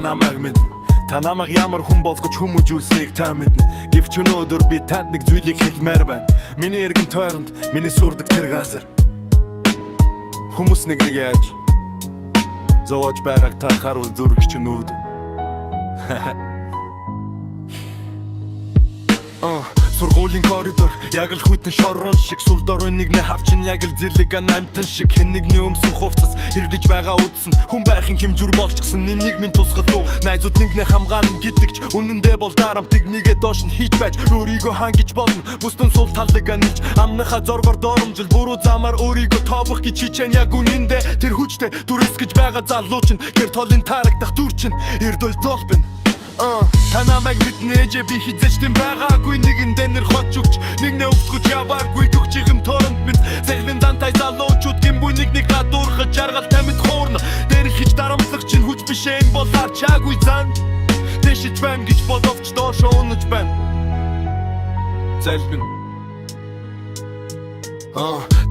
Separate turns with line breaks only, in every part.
намайг мэднэ. Та намайг ямар хүн болгож хүмүүжүүлсэйг та мэднэ. Гэвч өнөөдөр би танд нэг зүйлийг хэлмээр байна. Миний эргэн тойронд миний сүрдэг тэр газар. Хүмүүс нэг яаж зовж байгааг та харуул зүрх чинь нүд. Сургуулийн коридор яг л хүйтэн шорон шиг сүл дорой нэгнэ хавчин яг л зэрлэг амтан шиг хэн нэгний өмсөх хувцас ирдэж байгаа үдсэн хүн байхын хэмжүүр болчихсон нэг минь тусгал уу найзууд нэгнэ хамгаална гэдэгч үнэндээ бол дарамтыг нэгэ доош нь хийж байж өөрийгөө хангиж болно бүстэн сул талыг анилж амныхаа зоргоор доромжил буруу замаар өөрийгөө тообох гэж хичээн яг үнэндээ тэр хүчтэй дүрс гэж байгаа залуу чинь гэр толын тарагдах дүр чинь эрдэл долбин та намайг мэднэ че би хизээч тийм байгаагүй нэгэндээ нэр хоч өгч нэгнээ өвтгөж яваагүй төгчийн торонд минь зэлбэн дантай залуучууд гимбүү нэг гадуурхаж жаргал тамид хуурна дээр хич дарамтлах чинь хүч биш энэ бол арчаагүй зан дэшиж байна гэж бодовч доошоо унаж байна зэлбэн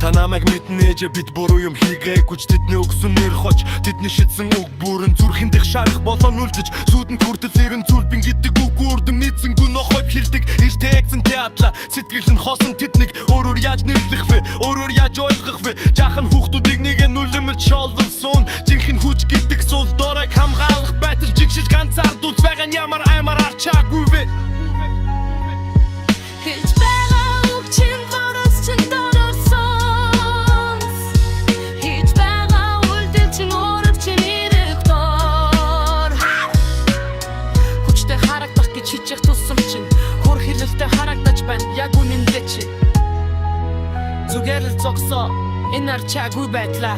та намайг мэднэ че бид буруу юм хийгээгүй ч тэдний өгсөн нэр хоч тэдний шидсэн үг бүрэн зүрхэн дэх шарах болон үлдэж сүдэн хүртэл ирэн зүлбин гэдэг үг үрдэн мэдсэнгүй нохойд хилдэг эртэгсэн театла сэтгэл нь хосон тэднийг өөрөөр яаж нэрлэх вэ өөрөөр яаж ойлгох вэ жаахан хүүхдүүдийг нэгэ нүлэмэл шолдсон жинхэнэ хүч гэдэг сул доройг хамгаалах байтал жигшил ганцаардуулж байгаа нь ямар аймаар арчаагүй вэ
хэлж байгаа үг чинь борос чинь хичих тусам чин хөр хэлэлтэй харагдаж байна яг үнэндээ чи зүгээр л зогсоо энэ арчаагүй байдлаа